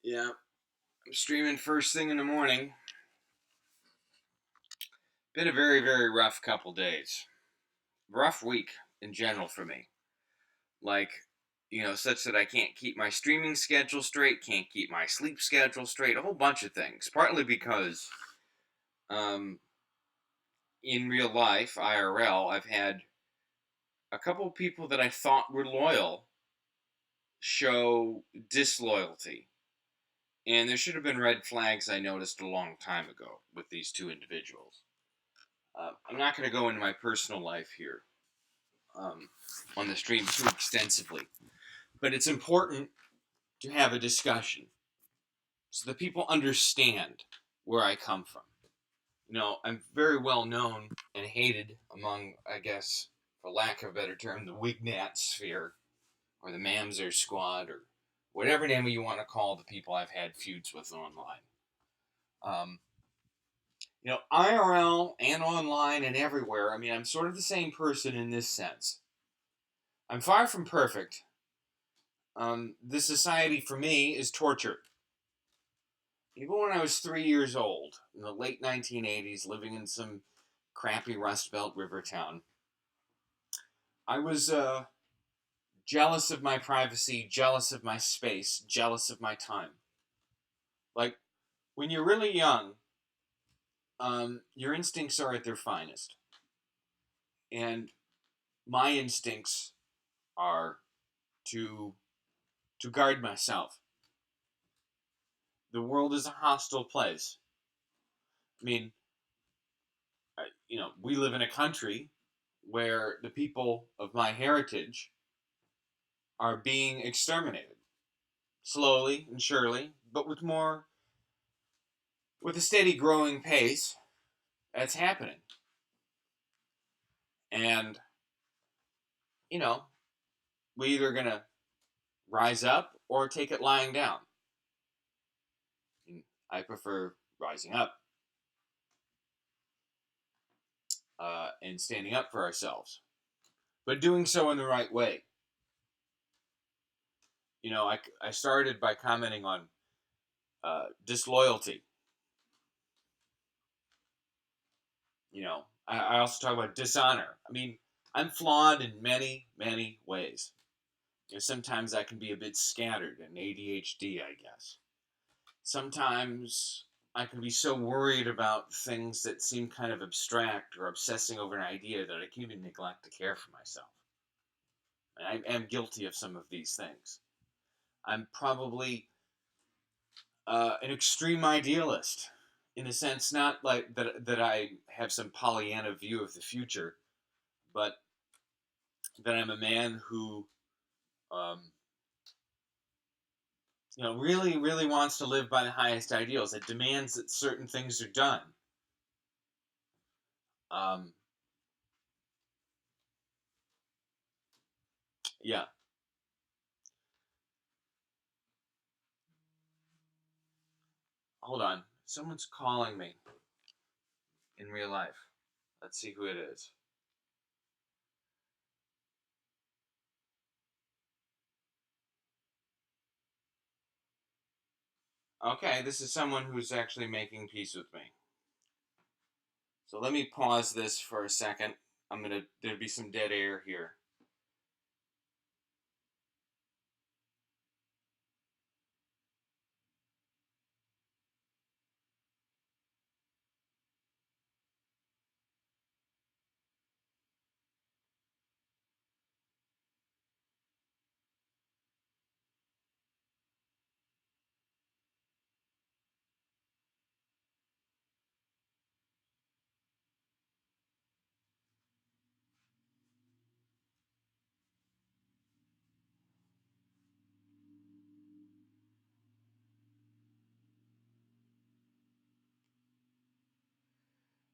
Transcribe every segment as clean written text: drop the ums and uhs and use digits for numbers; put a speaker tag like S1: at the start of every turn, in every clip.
S1: Yeah, I'm streaming first thing in the morning. Been a very, very rough couple days. Rough week in general for me. Like, such that I can't keep my streaming schedule straight, can't keep my sleep schedule straight, a whole bunch of things. Partly because, um, in real life, IRL, I've had a couple of people that I thought were loyal show disloyalty. And there should have been red flags I noticed a long time ago with these two individuals. I'm not going to go into my personal life here um, on the stream too extensively, but it's important to have a discussion so that people understand where I come from. I'm very well known and hated among, I guess, for lack of a better term, the Wignat sphere or the Mamzer squad or whatever name you want to call the people I've had feuds with online. Um, IRL and online and everywhere, I mean, I'm sort of the same person in this sense. I'm far from perfect. This society for me is torture. Even when I was 3 years old, in the late 1980s, living in some crappy Rust Belt river town, I was jealous of my privacy, jealous of my space, jealous of my time. Like, when you're really young, your instincts are at their finest. And my instincts are to to guard myself. The world is a hostile place. I mean, we live in a country where the people of my heritage are being exterminated slowly and surely, but with a steady growing pace. That's happening, and you know, we either gonna rise up or take it lying down. And I prefer rising up and standing up for ourselves, but doing so in the right way. I started by commenting on disloyalty. I also talk about dishonor. I mean, I'm flawed in many, many ways. Sometimes I can be a bit scattered and ADHD, I guess. Sometimes I can be so worried about things that seem kind of abstract or obsessing over an idea that I can even neglect to care for myself. And I am guilty of some of these things. I'm probably an extreme idealist, in a sense, not like that I have some Pollyanna view of the future, but that I'm a man who, um, really, really wants to live by the highest ideals. It demands that certain things are done. Um, yeah. Hold on. Someone's calling me in real life. Let's see who it is. Okay, this is someone who's actually making peace with me. So let me pause this for a second. There'll be some dead air here.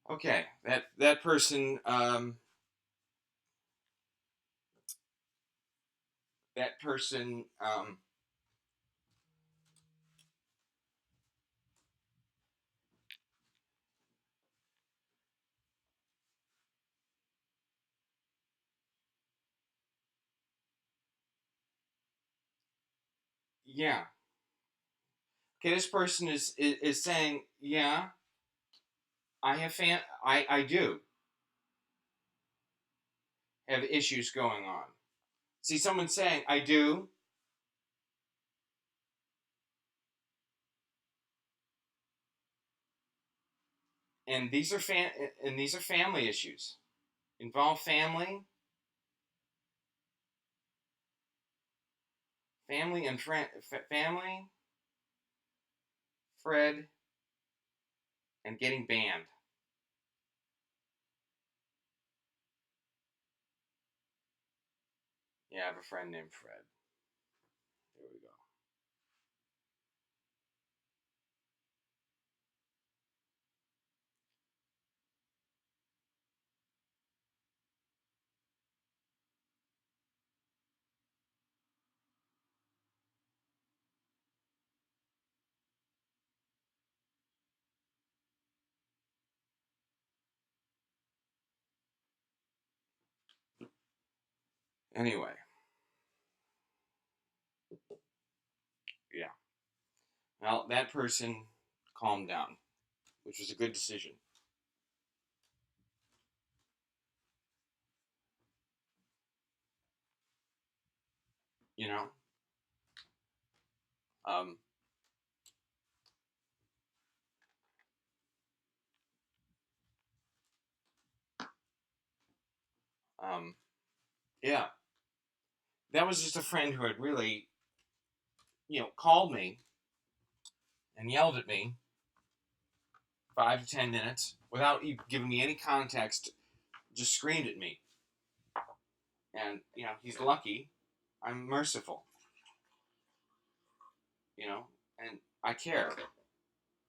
S1: Okay, that person, that person, yeah. Okay, this person is saying, yeah, I do have issues going on. See, someone saying, I do, and these are family issues. Involve family and family, Fred, and getting banned. Yeah, I have a friend named Fred. There we go. Anyway, yeah. Well, that person calmed down, which was a good decision. You know, um, um, yeah. That was just a friend who had really, called me and yelled at me 5 to 10 minutes without even giving me any context. Just screamed at me, and he's lucky. I'm merciful, and I care.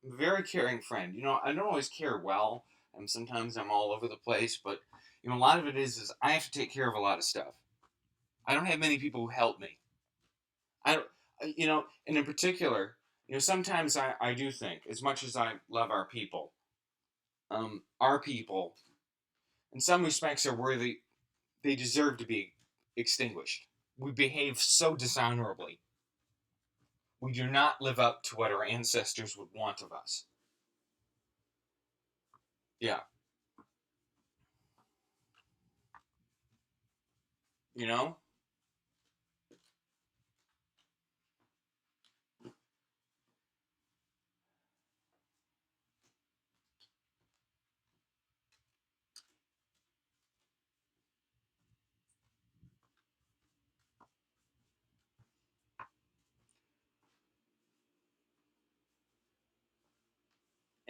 S1: I'm a very caring friend. I don't always care well, and sometimes I'm all over the place. But a lot of it is I have to take care of a lot of stuff. I don't have many people who help me. I don't, and in particular, sometimes I do think, as much as I love our people, in some respects, are worthy. They deserve to be extinguished. We behave so dishonorably. We do not live up to what our ancestors would want of us. Yeah, you know?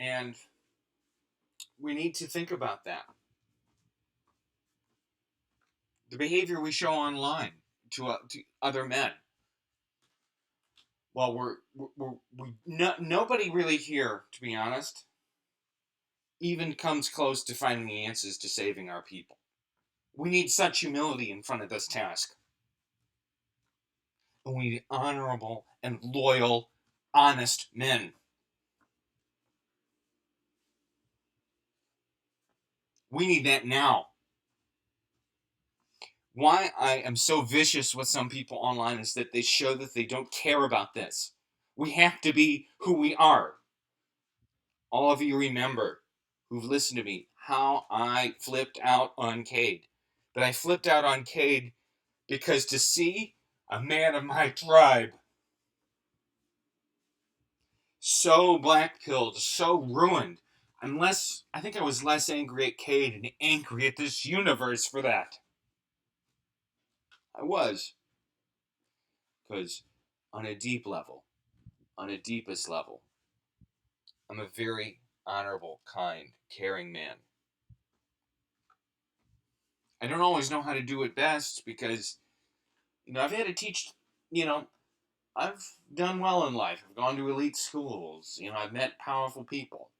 S1: And we need to think about that. The behavior we show online to other men. Well, nobody really here, to be honest, even comes close to finding the answers to saving our people. We need such humility in front of this task. And we need honorable and loyal, honest men. We need that now. Why I am so vicious with some people online is that they show that they don't care about this. We have to be who we are. All of you remember, who've listened to me, how I flipped out on Cade. But I flipped out on Cade because to see a man of my tribe so black-pilled, so ruined, I think I was less angry at Cade and angry at this universe for that. I was. Because on a deep level, on a deepest level, I'm a very honorable, kind, caring man. I don't always know how to do it best because, I've had to teach, you know, I've done well in life. I've gone to elite schools. I've met powerful people.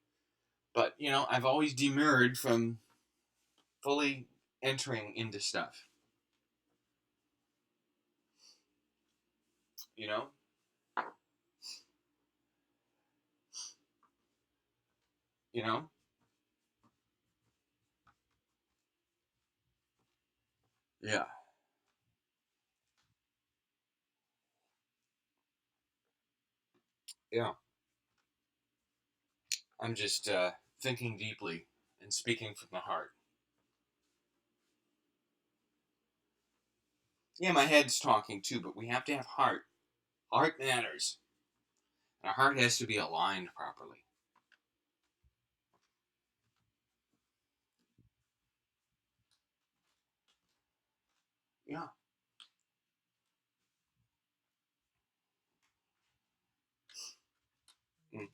S1: But, I've always demurred from fully entering into stuff. You know? You know? Yeah. Yeah. I'm just thinking deeply and speaking from the heart. Yeah, my head's talking too, but we have to have heart. Heart matters. And our heart has to be aligned properly. Yeah. Mm.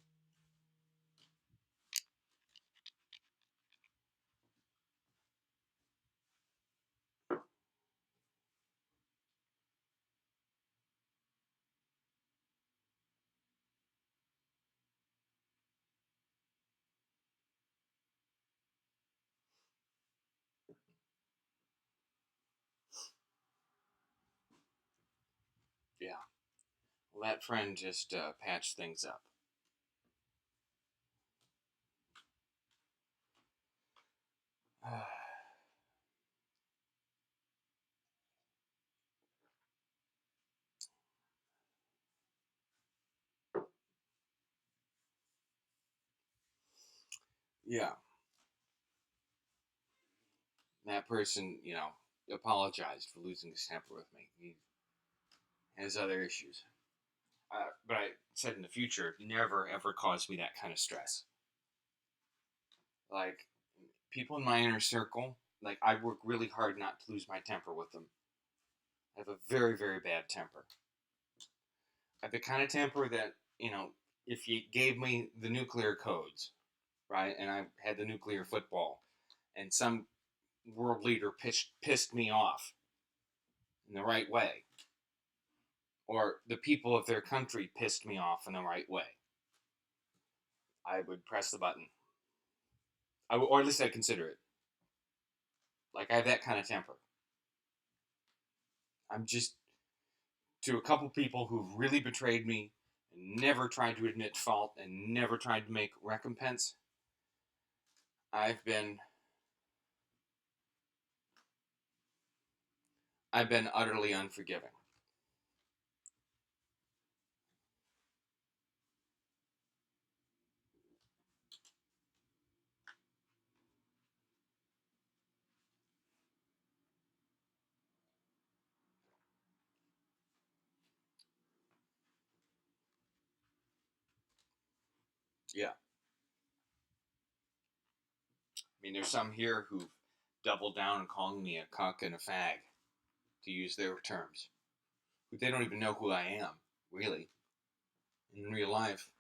S1: Yeah. Well, that friend just patched things up. Yeah. That person, apologized for losing his temper with me. He has other issues. But I said in the future, never ever cause me that kind of stress. Like, people in my inner circle, like, I work really hard not to lose my temper with them. I have a very, very bad temper. I have the kind of temper that, if you gave me the nuclear codes, right, and I had the nuclear football, and some world leader pissed me off in the right way, or the people of their country pissed me off in the right way, I would press the button. Or at least I'd consider it. Like, I have that kind of temper. I'm just, to a couple people who've really betrayed me, and never tried to admit fault, and never tried to make recompense, I've been I've been utterly unforgiving. Yeah. I mean, there's some here who've doubled down on calling me a cuck and a fag, to use their terms. They don't even know who I am, really. In real life,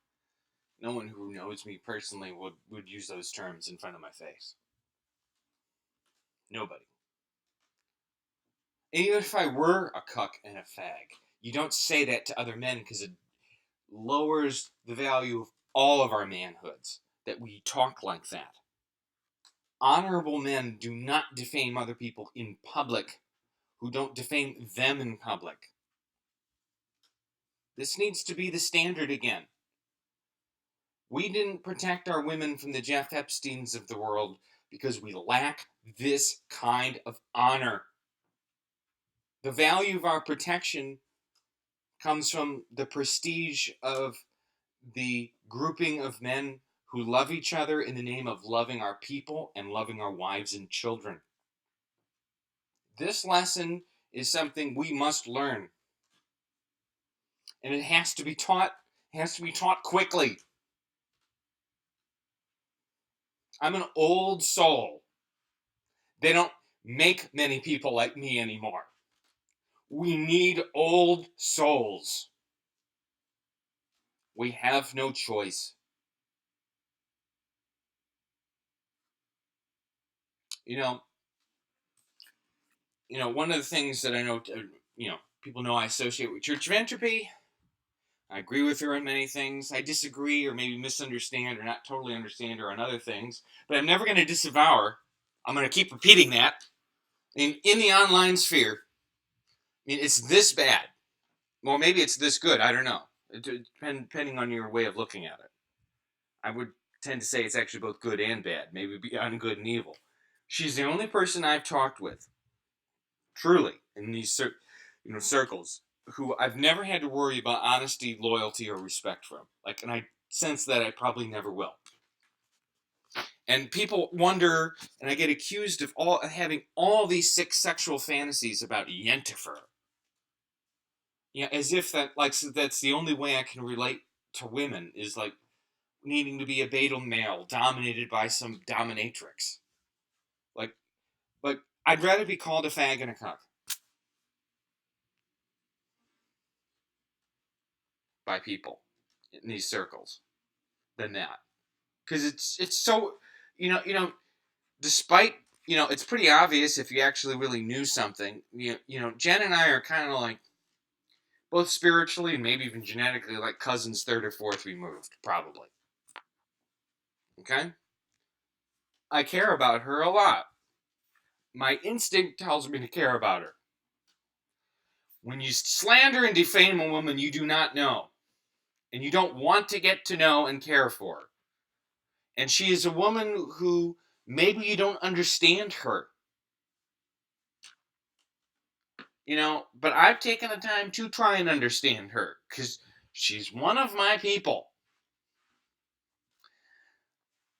S1: no one who knows me personally would use those terms in front of my face. Nobody. And even if I were a cuck and a fag, you don't say that to other men because it lowers the value of all of our manhoods that we talk like that. Honorable men do not defame other people in public who don't defame them in public. This needs to be the standard again. We didn't protect our women from the Jeff Epsteins of the world because we lack this kind of honor. The value of our protection comes from the prestige of the grouping of men who love each other in the name of loving our people and loving our wives and children. This lesson is something we must learn. And it has to be taught. It has to be taught quickly. I'm an old soul. They don't make many people like me anymore. We need old souls. We have no choice. You know, one of the things that I know, people know I associate with Church of Entropy. I agree with her on many things. I disagree or maybe misunderstand or not totally understand her on other things. But I'm never going to disavow her. I'm going to keep repeating that. In the online sphere, I mean, it's this bad. Well, maybe it's this good. I don't know. Depending on your way of looking at it. I would tend to say it's actually both good and bad, maybe beyond good and evil. She's the only person I've talked with, truly, in these circles, who I've never had to worry about honesty, loyalty, or respect from. Like, and I sense that I probably never will. And people wonder, and I get accused of having all these sick sexual fantasies about Yennefer. Yeah, as if so that's the only way I can relate to women is like needing to be a beta male dominated by some dominatrix. Like, like I'd rather be called a fag and a cuck by people in these circles than that, because it's so despite it's pretty obvious if you actually really knew something. Jen and I are kind of like both spiritually and maybe even genetically like cousins third or fourth removed, probably. Okay, I care about her a lot. My instinct tells me to care about her. When you slander and defame a woman you do not know, and you don't want to get to know and care for, and she is a woman who maybe you don't understand her, but I've taken the time to try and understand her because she's one of my people.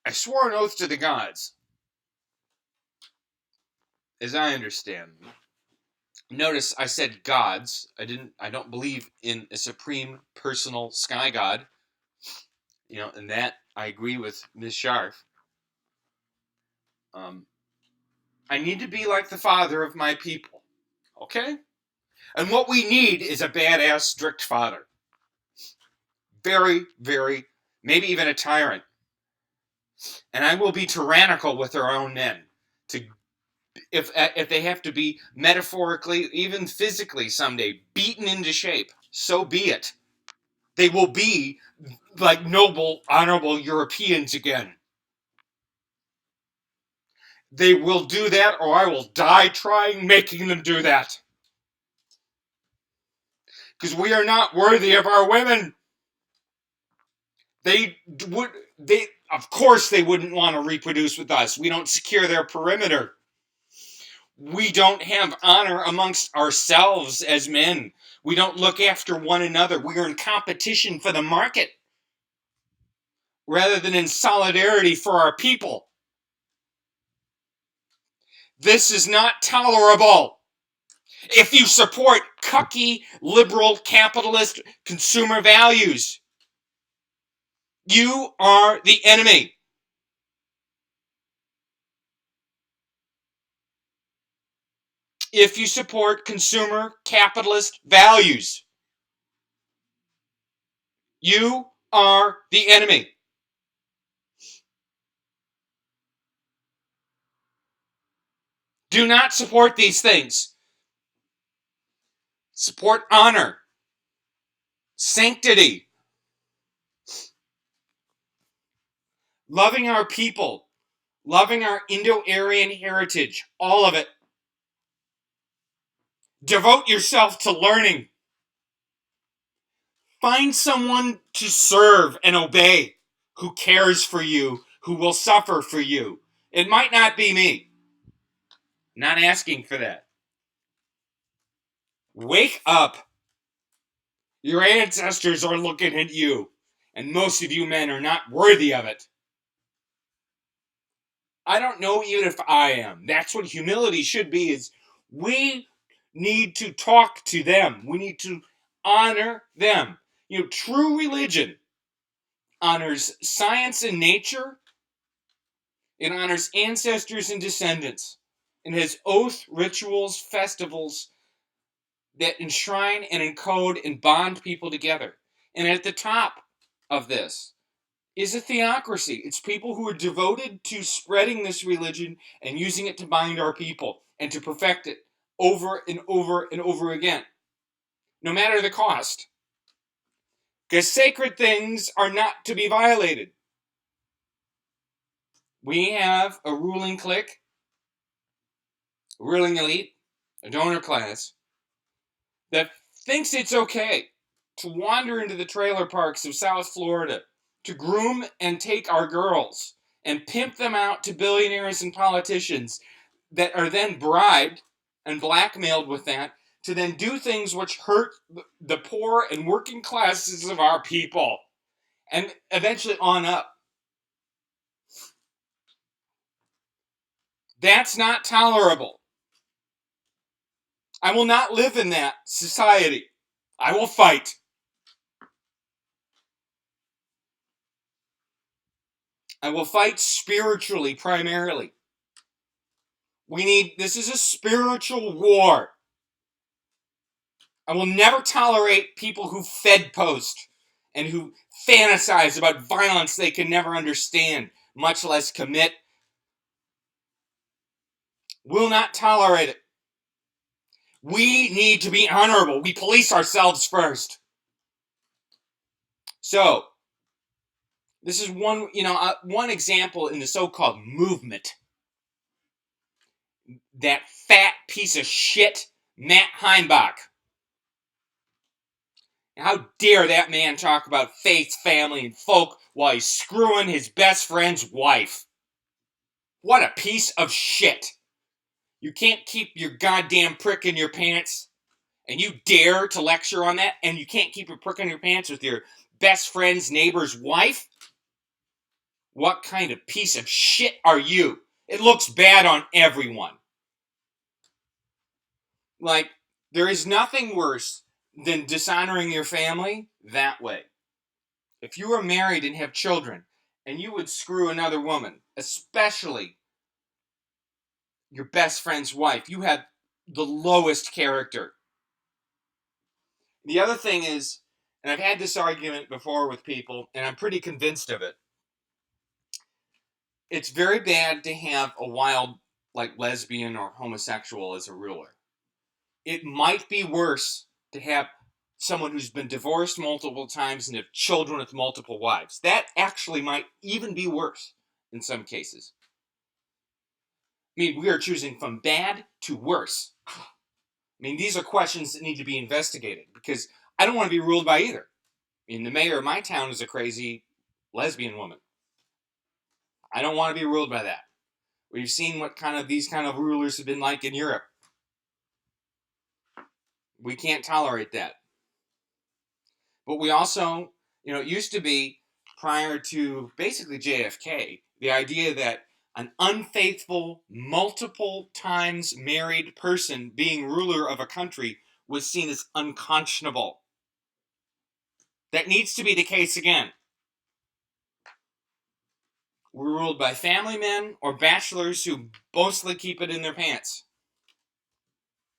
S1: I swore an oath to the gods, as I understand them. Notice I said gods. I don't believe in a supreme personal sky god. And that I agree with Ms. Sharf. I need to be like the father of my people. Okay? And what we need is a badass, strict father. Very, very, maybe even a tyrant. And I will be tyrannical with their own men. If they have to be metaphorically, even physically someday, beaten into shape, so be it. They will be like noble, honorable Europeans again. They will do that, or I will die trying making them do that. Because we are not worthy of our women. Of course they wouldn't want to reproduce with us. We don't secure their perimeter. We don't have honor amongst ourselves as men. We don't look after one another. We are in competition for the market rather than in solidarity for our people. This is not tolerable. If you support cucky, liberal, capitalist, consumer values, you are the enemy. If you support consumer, capitalist values, you are the enemy. Do not support these things. Support honor, sanctity, loving our people, loving our Indo-Aryan heritage, all of it. Devote yourself to learning. Find someone to serve and obey who cares for you, who will suffer for you. It might not be me. Not asking for that. Wake up. Your ancestors are looking at you, and most of you men are not worthy of it. I don't know even if I am. That's what humility should be, is we need to talk to them. We need to honor them. True religion honors science and nature. It honors ancestors and descendants. It has oath, rituals, festivals that enshrine and encode and bond people together. And at the top of this is a theocracy. It's people who are devoted to spreading this religion and using it to bind our people and to perfect it over and over and over again, no matter the cost. Because sacred things are not to be violated. We have a ruling clique, a ruling elite, a donor class that thinks it's okay to wander into the trailer parks of South Florida, to groom and take our girls and pimp them out to billionaires and politicians that are then bribed and blackmailed with that to then do things which hurt the poor and working classes of our people and eventually on up. That's not tolerable. I will not live in that society. I will fight. I will fight spiritually primarily. This is a spiritual war. I will never tolerate people who fed post and who fantasize about violence they can never understand, much less commit. Will not tolerate it. We need to be honorable. We police ourselves first. So, this is one example in the so-called movement. That fat piece of shit, Matt Heimbach. How dare that man talk about faith, family, and folk while he's screwing his best friend's wife? What a piece of shit. You can't keep your goddamn prick in your pants, and you dare to lecture on that, and you can't keep your prick in your pants with your best friend's neighbor's wife? What kind of piece of shit are you? It looks bad on everyone. Like, there is nothing worse than dishonoring your family that way. If you are married and have children, and you would screw another woman, especially your best friend's wife, you have the lowest character. The other thing is, and I've had this argument before with people, and I'm pretty convinced of it. It's very bad to have a wild, like, lesbian or homosexual as a ruler. It might be worse to have someone who's been divorced multiple times and have children with multiple wives. That actually might even be worse in some cases. I mean, we are choosing from bad to worse. I mean, these are questions that need to be investigated because I don't want to be ruled by either. I mean, the mayor of my town is a crazy lesbian woman. I don't want to be ruled by that. We've seen what these kind of rulers have been like in Europe. We can't tolerate that. But we also, it used to be, prior to basically JFK, the idea that an unfaithful, multiple times married person being ruler of a country was seen as unconscionable. That needs to be the case again. We're ruled by family men or bachelors who mostly keep it in their pants.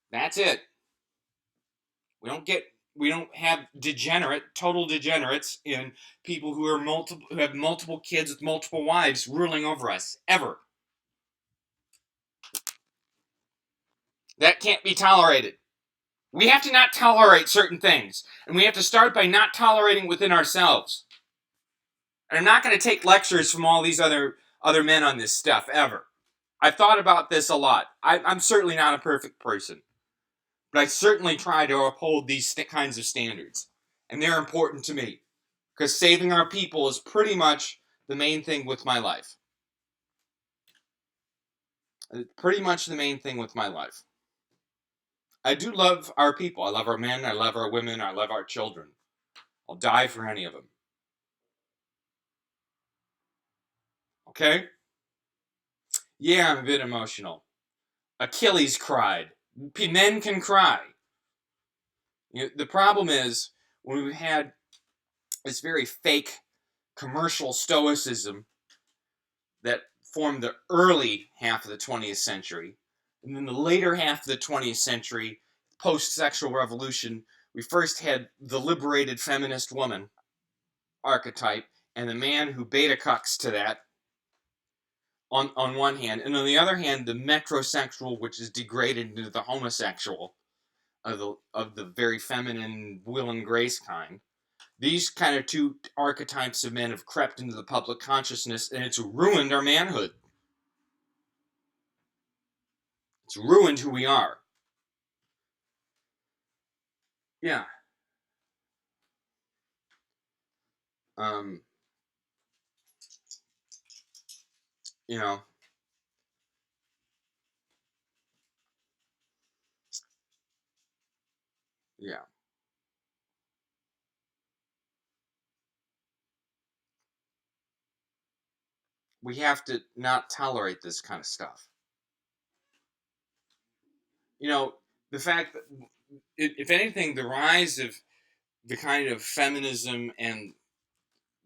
S1: That's it. We don't have total degenerates in people who have multiple kids with multiple wives ruling over us, ever. That can't be tolerated. We have to not tolerate certain things, and we have to start by not tolerating within ourselves. And I'm not going to take lectures from all these other men on this stuff, ever. I've thought about this a lot. I'm certainly not a perfect person, but I certainly try to uphold these kinds of standards, and they're important to me. Because saving our people is pretty much the main thing with my life. Pretty much the main thing with my life. I do love our people. I love our men. I love our women. I love our children. I'll die for any of them. Okay? Yeah, I'm a bit emotional. Achilles cried. Men can cry. The problem is, when we've had this very fake commercial stoicism that formed the early half of the 20th century, and then the later half of the 20th century, post-sexual revolution, we first had the liberated feminist woman archetype, and the man who beta cucks to that on one hand, and on the other hand, the metrosexual, which is degraded into the homosexual of the very feminine Will and Grace kind. These kind of two archetypes of men have crept into the public consciousness, and it's ruined our manhood. It's ruined who we are. Yeah. Um, you know, yeah. We have to not tolerate this kind of stuff. You know, the fact that, if anything, the rise of the kind of feminism and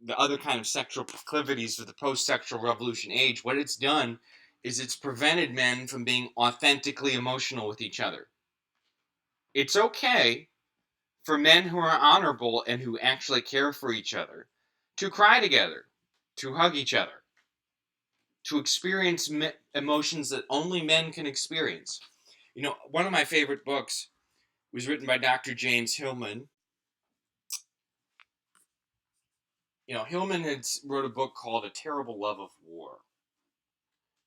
S1: the other kind of sexual proclivities of the post-sexual revolution age, what it's done is it's prevented men from being authentically emotional with each other. It's okay for men who are honorable and who actually care for each other to cry together, to hug each other, to experience emotions that only men can experience. You know, one of my favorite books was written by Dr. James Hillman. You know, Hillman had wrote a book called A Terrible Love of War.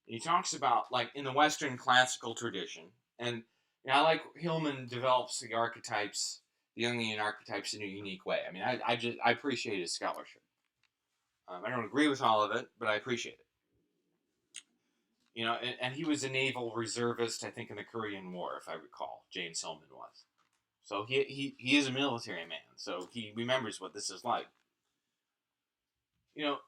S1: He talks about, like, in the Western classical tradition, and I like Hillman develops the archetypes, the Jungian archetypes, in a unique way. I mean, I appreciate his scholarship. I don't agree with all of it, but I appreciate it. You know, and he was a naval reservist, I think, in the Korean War, if I recall. James Hillman was. So he is a military man, so he remembers what this is like. You know,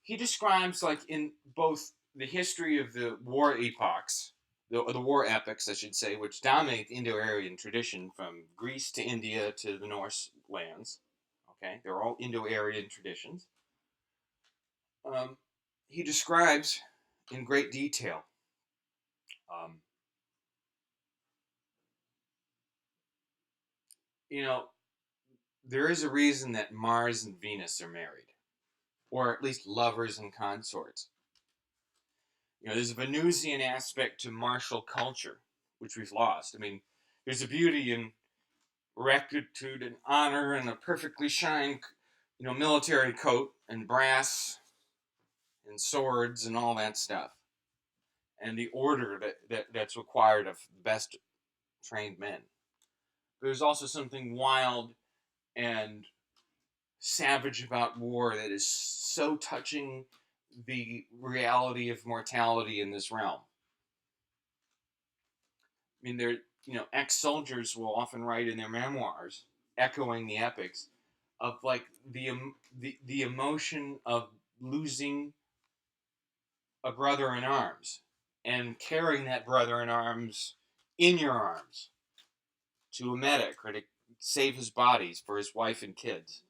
S1: he describes, like, in both the history of the war epochs, the war epics, I should say, which dominate the Indo-Aryan tradition from Greece to India to the Norse lands. Okay, they're all Indo-Aryan traditions. Um, he describes in great detail um, you know, there is a reason that Mars and Venus are married, or at least lovers and consorts. You know, there's a Venusian aspect to martial culture, which we've lost. I mean, there's a beauty in rectitude and honor and a perfectly shined, military coat and brass and swords and all that stuff, and the order that's required of the best trained men. There's also something wild and savage about war that is so touching the reality of mortality in this realm. I mean, ex-soldiers will often write in their memoirs, echoing the epics, of, like, the emotion of losing a brother in arms and carrying that brother in arms in your arms to a medic or to save his bodies for his wife and kids.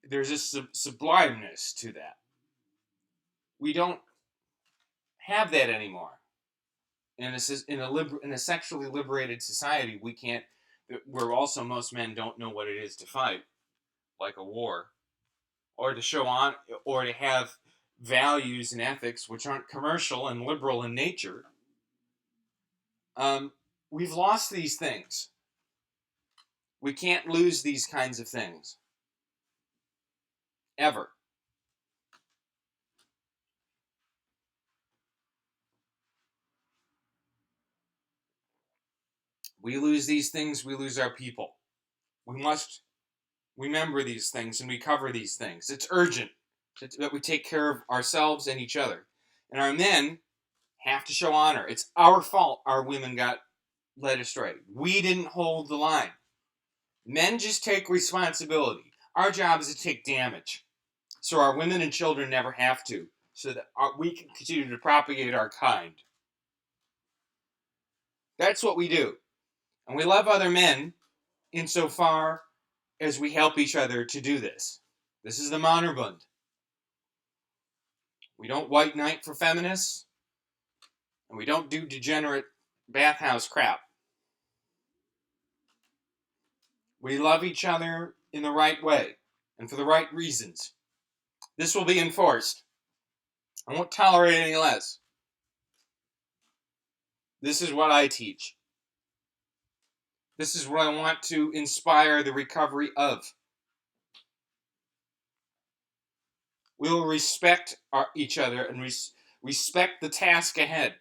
S1: There's a sublimeness to that. We don't have that anymore. In a sexually liberated society, we can't. Where also most men don't know what it is to fight, like a war, or to show on, or to have values and ethics which aren't commercial and liberal in nature. We've lost these things. We can't lose these kinds of things ever. We lose these things, we lose our people. We must remember these things and recover these things. It's urgent that we take care of ourselves and each other. And our men have to show honor. It's our fault our women got led astray. We didn't hold the line. Men just take responsibility. Our job is to take damage so our women and children never have to, so that we can continue to propagate our kind. That's what we do. And we love other men insofar as we help each other to do this. This is the Mannerbund. We don't white knight for feminists, and we don't do degenerate bathhouse crap. We love each other in the right way and for the right reasons. This will be enforced. I won't tolerate any less. This is what I teach. This is what I want to inspire the recovery of. We'll respect each other and respect the task ahead.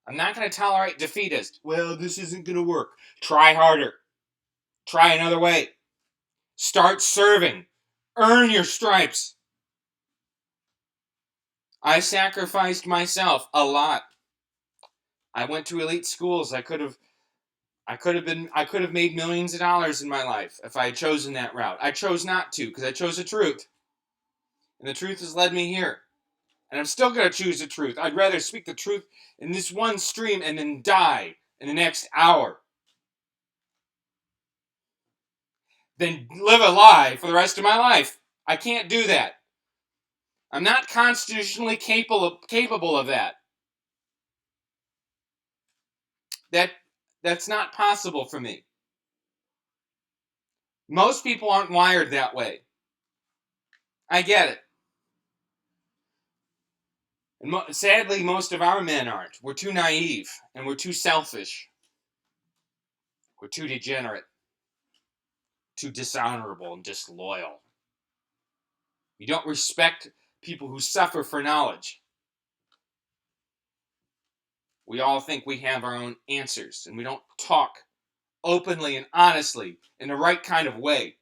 S1: I'm not going to tolerate defeatist. Well, this isn't going to work. Try harder. Try another way. Start serving. Earn your stripes. I sacrificed myself a lot. I went to elite schools. I could have made millions of dollars in my life if I had chosen that route. I chose not to because I chose the truth. And the truth has led me here. And I'm still going to choose the truth. I'd rather speak the truth in this one stream and then die in the next hour than live a lie for the rest of my life. I can't do that. I'm not constitutionally capable of that. That's not possible for me. Most people aren't wired that way. I get it. And sadly, most of our men aren't. We're too naive, and we're too selfish. We're too degenerate, too dishonorable, and disloyal. We don't respect people who suffer for knowledge. We all think we have our own answers, and we don't talk openly and honestly in the right kind of way.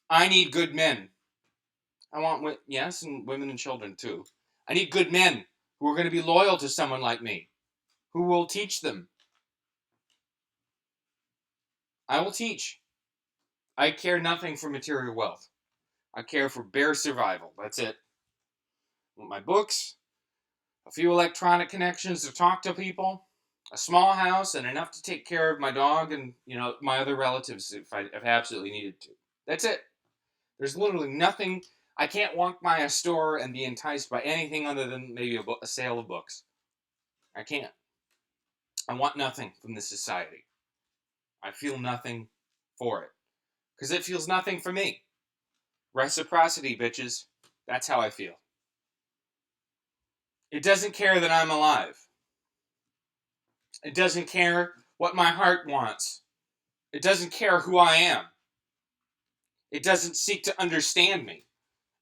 S1: I need good men. I want, yes, and women and children too. I need good men who are going to be loyal to someone like me, who will teach them. I will teach. I care nothing for material wealth. I care for bare survival. That's it. My books, a few electronic connections to talk to people, a small house, and enough to take care of my dog and, my other relatives if I absolutely needed to. That's it. There's literally nothing. I can't walk by a store and be enticed by anything other than maybe a sale of books. I can't. I want nothing from this society. I feel nothing for it. Because it feels nothing for me. Reciprocity, bitches. That's how I feel. It doesn't care that I'm alive. It doesn't care what my heart wants. It doesn't care who I am. It doesn't seek to understand me.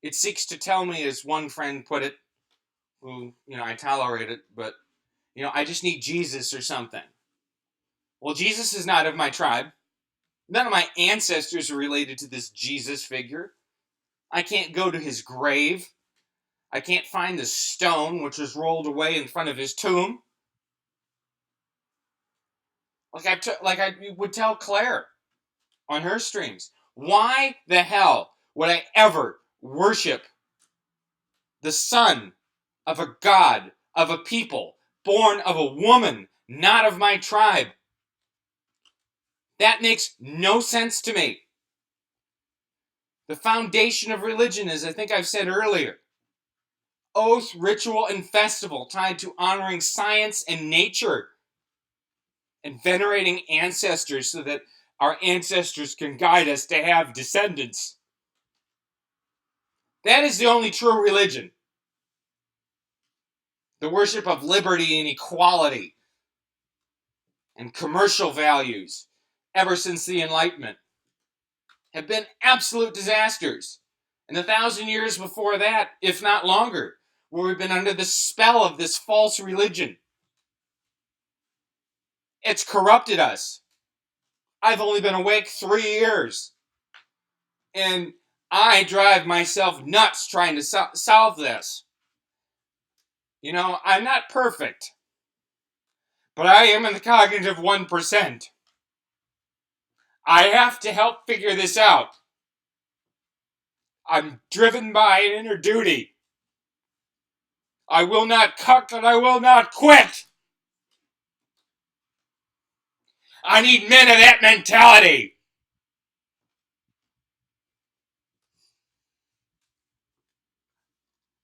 S1: It seeks to tell me, as one friend put it, who, I tolerate it, but, I just need Jesus or something. Well, Jesus is not of my tribe. None of my ancestors are related to this Jesus figure. I can't go to his grave. I can't find the stone which was rolled away in front of his tomb. Like I would tell Claire on her streams. Why the hell would I ever worship the son of a god, of a people, born of a woman, not of my tribe? That makes no sense to me. The foundation of religion, as I think I've said earlier, oath, ritual, and festival tied to honoring science and nature and venerating ancestors so that our ancestors can guide us to have descendants. That is the only true religion. The worship of liberty and equality and commercial values ever since the Enlightenment have been absolute disasters. And 1,000 years before that, if not longer, where we've been under the spell of this false religion. It's corrupted us. I've only been awake 3 years. And I drive myself nuts trying to solve this. I'm not perfect. But I am in the cognitive 1%. I have to help figure this out. I'm driven by an inner duty. I will not cuck and I will not quit. I need men of that mentality.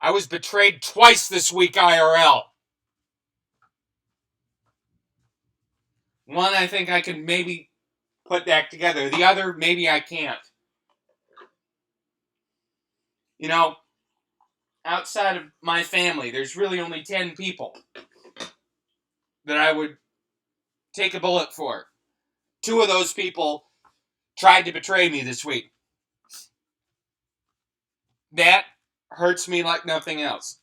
S1: I was betrayed twice this week, IRL. One, I think I can maybe put that together. The other, maybe I can't. Outside of my family, there's really only 10 people that I would take a bullet for. 2 of those people tried to betray me this week. That hurts me like nothing else.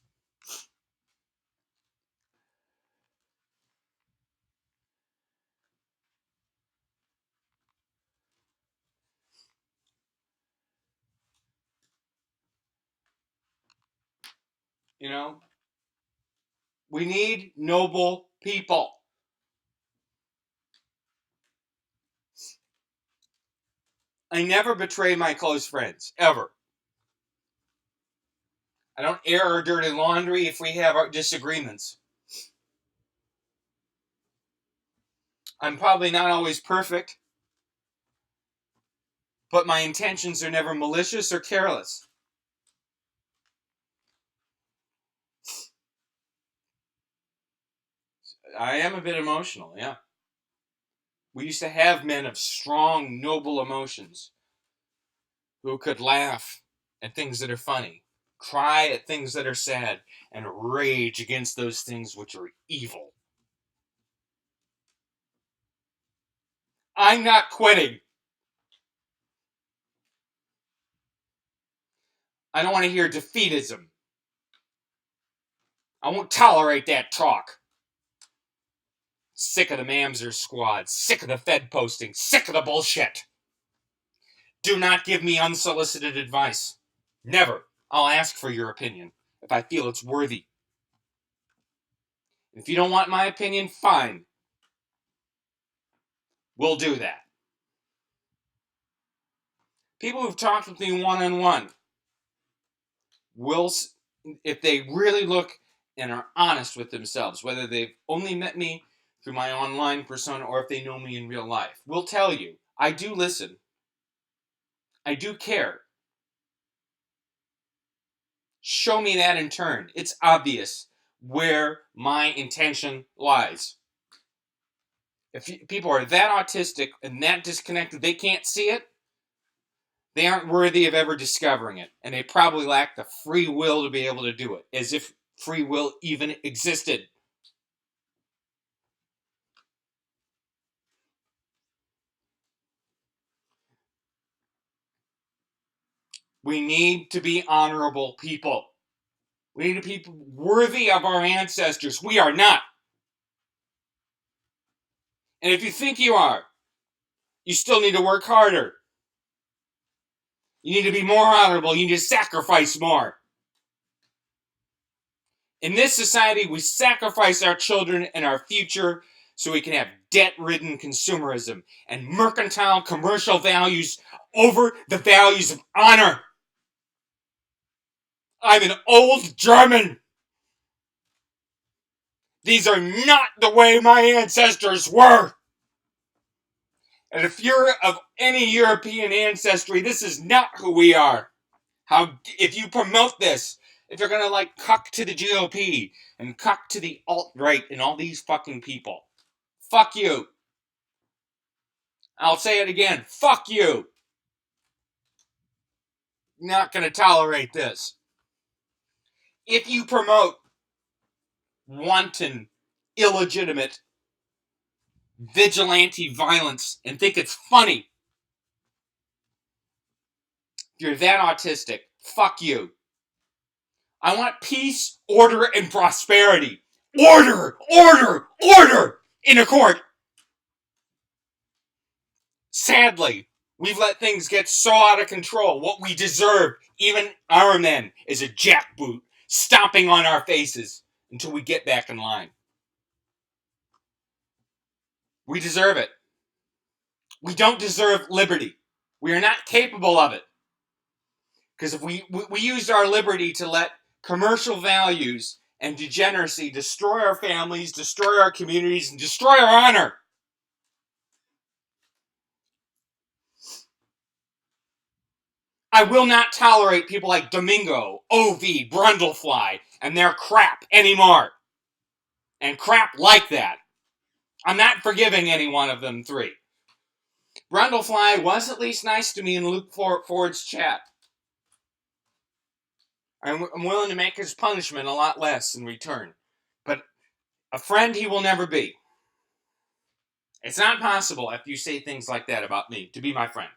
S1: We need noble people. I never betray my close friends, ever. I don't air our dirty laundry if we have our disagreements. I'm probably not always perfect, but my intentions are never malicious or careless. I am a bit emotional, yeah. We used to have men of strong, noble emotions who could laugh at things that are funny, cry at things that are sad, and rage against those things which are evil. I'm not quitting. I don't want to hear defeatism. I won't tolerate that talk. Sick of the Mamser squad. Sick of the Fed posting. Sick of the bullshit. Do not give me unsolicited advice. Never. I'll ask for your opinion if I feel it's worthy. If you don't want my opinion, fine. We'll do that. People who've talked with me one-on-one will, if they really look and are honest with themselves, whether they've only met me through my online persona or if they know me in real life, will tell you, I do listen. I do care. Show me that in turn. It's obvious where my intention lies. If people are that autistic and that disconnected, they can't see it, they aren't worthy of ever discovering it. And they probably lack the free will to be able to do it, as if free will even existed. We need to be honorable people. We need to be worthy of our ancestors. We are not. And if you think you are, you still need to work harder. You need to be more honorable. You need to sacrifice more. In this society, we sacrifice our children and our future so we can have debt-ridden consumerism and mercantile commercial values over the values of honor. I'm an old German. These are not the way my ancestors were. And if you're of any European ancestry, this is not who we are. If you promote this, if you're gonna like cuck to the GOP and cuck to the alt-right and all these fucking people, fuck you. I'll say it again, fuck you. Not gonna tolerate this. If you promote wanton, illegitimate, vigilante violence and think it's funny, if you're that autistic, fuck you. I want peace, order, and prosperity. Order! Order! Order! In a court. Sadly, we've let things get so out of control. What we deserve, even our men, is a jackboot stomping on our faces until we get back in line. We deserve it. We don't deserve liberty. We are not capable of it. Because if we used our liberty to let commercial values and degeneracy destroy our families, destroy our communities, and destroy our honor. I will not tolerate people like Domingo, OV, Brundlefly, and their crap anymore. And crap like that. I'm not forgiving any one of them three. Brundlefly was at least nice to me in Luke Ford's chat. I'm willing to make his punishment a lot less in return. But a friend he will never be. It's not possible if you say things like that about me to be my friend.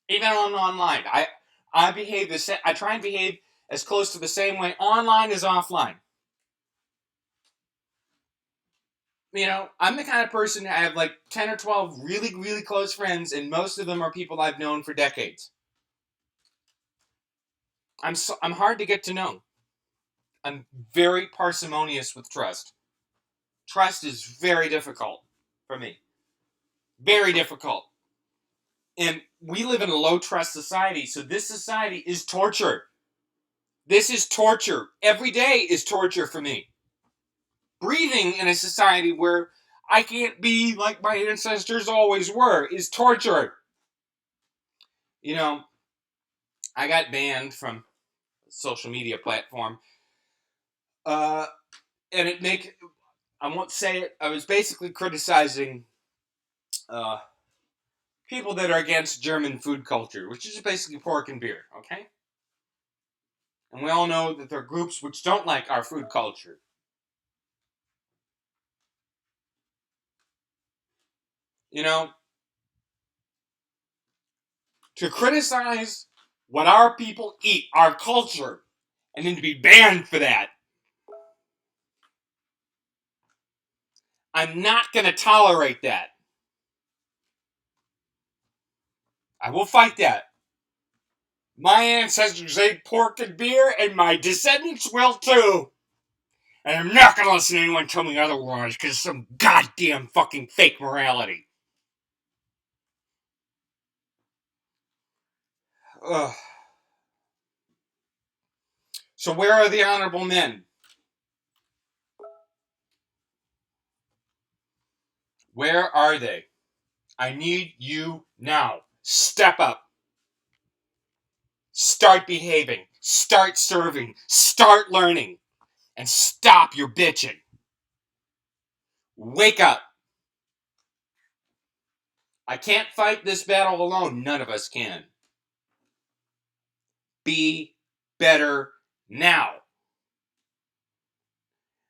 S1: Even online. I behave the same. I try and behave as close to the same way online as offline. You know, I'm the kind of person, I have like 10 or 12 really, really close friends, and most of them are people I've known for decades. I'm hard to get to know. I'm very parsimonious with trust. Trust is very difficult for me. Very difficult. And we live in a low trust society, so this society is torture. This is torture. Every day is torture for me. Breathing in a society where I can't be like my ancestors always were is torture. You know, I got banned from a social media platform. And I won't say it, I was basically criticizing uh, people that are against German food culture, which is basically pork and beer, okay? And we all know that there are groups which don't like our food culture. You know, to criticize what our people eat, our culture, and then to be banned for that, I'm not going to tolerate that. I will fight that. My ancestors ate pork and beer, and my descendants will too. And I'm not going to listen to anyone tell me otherwise because it's some goddamn fucking fake morality. Ugh. So where are the honorable men? Where are they? I need you now. Step up. Start behaving. Start serving. Start learning. And stop your bitching. Wake up. I can't fight this battle alone. None of us can. Be better now.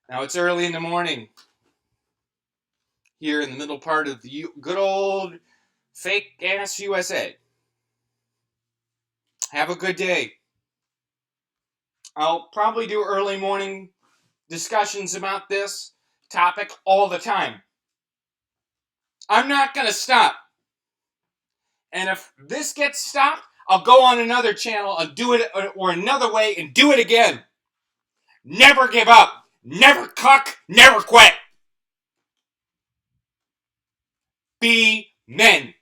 S1: Now it's early in the morning here in the middle part of the good old fake ass USA. Have a good day. I'll probably do early morning discussions about this topic all the time. I'm not going to stop. And if this gets stopped, I'll go on another channel and do it or another way and do it again. Never give up. Never cuck. Never quit. Be men.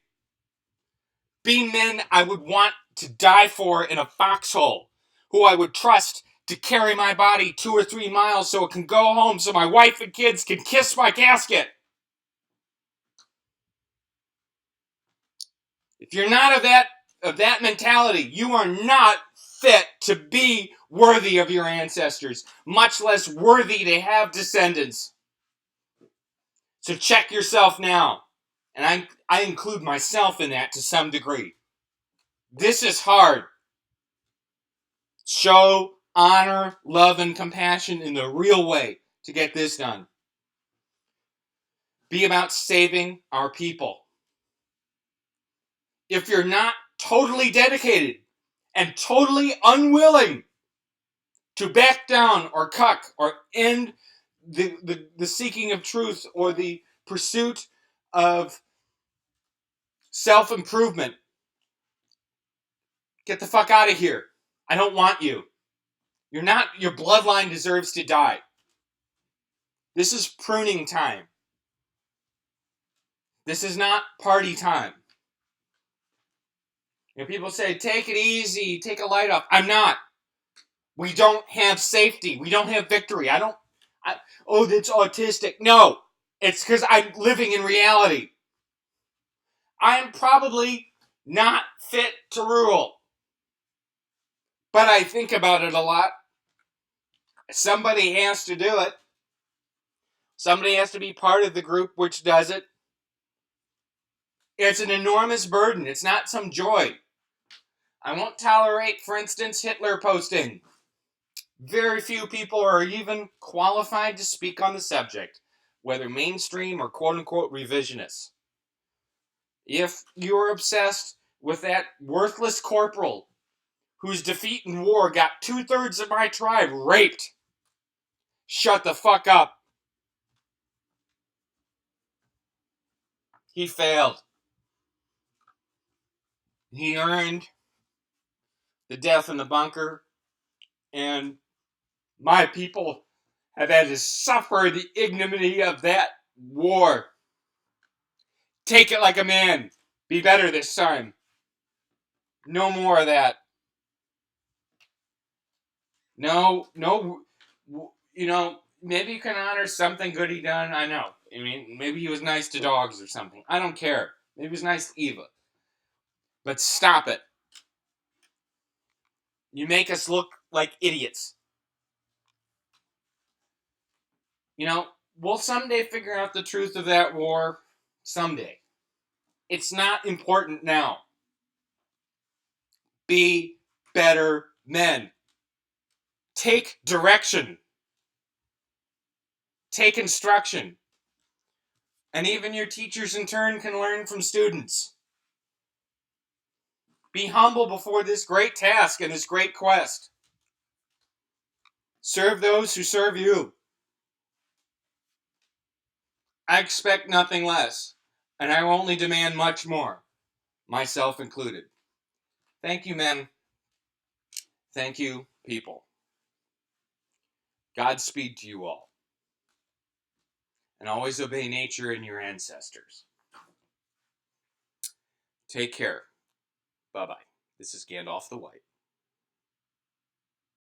S1: Be men I would want to die for in a foxhole, who I would trust to carry my body 2 or 3 miles so it can go home so my wife and kids can kiss my casket. If you're not of that mentality, you are not fit to be worthy of your ancestors, much less worthy to have descendants. So check yourself now. And I include myself in that to some degree. This is hard. Show honor, love, and compassion in the real way to get this done. Be about saving our people. If you're not totally dedicated and totally unwilling to back down or cuck or end the seeking of truth or the pursuit of self-improvement, get the fuck out of here. I don't want you. Your bloodline deserves to die. This is pruning time. This is not party time. You know, people say, take it easy, take a light off. I'm not. We don't have safety. We don't have victory. Oh, that's autistic. No, it's because I'm living in reality. I'm probably not fit to rule. But I think about it a lot. Somebody has to do it. Somebody has to be part of the group which does it. It's an enormous burden. It's not some joy. I won't tolerate, for instance, Hitler posting. Very few people are even qualified to speak on the subject, whether mainstream or quote-unquote revisionists. If you're obsessed with that worthless corporal whose defeat in war got 2/3 of my tribe raped, shut the fuck up. He failed. He earned the death in the bunker, and my people have had to suffer the ignominy of that war. Take it like a man. Be better this time. No more of that. No, no, maybe you can honor something good he done. I know. I mean, maybe he was nice to dogs or something. I don't care. Maybe he was nice to Eva. But stop it. You make us look like idiots. We'll someday figure out the truth of that war. Someday. It's not important now. Be better men. Take direction. Take instruction. And even your teachers in turn can learn from students. Be humble before this great task and this great quest. Serve those who serve you. I expect nothing less, and I only demand much more, myself included. Thank you, men. Thank you, people. Godspeed to you all. And always obey nature and your ancestors. Take care. Bye-bye. This is Gandalf the White.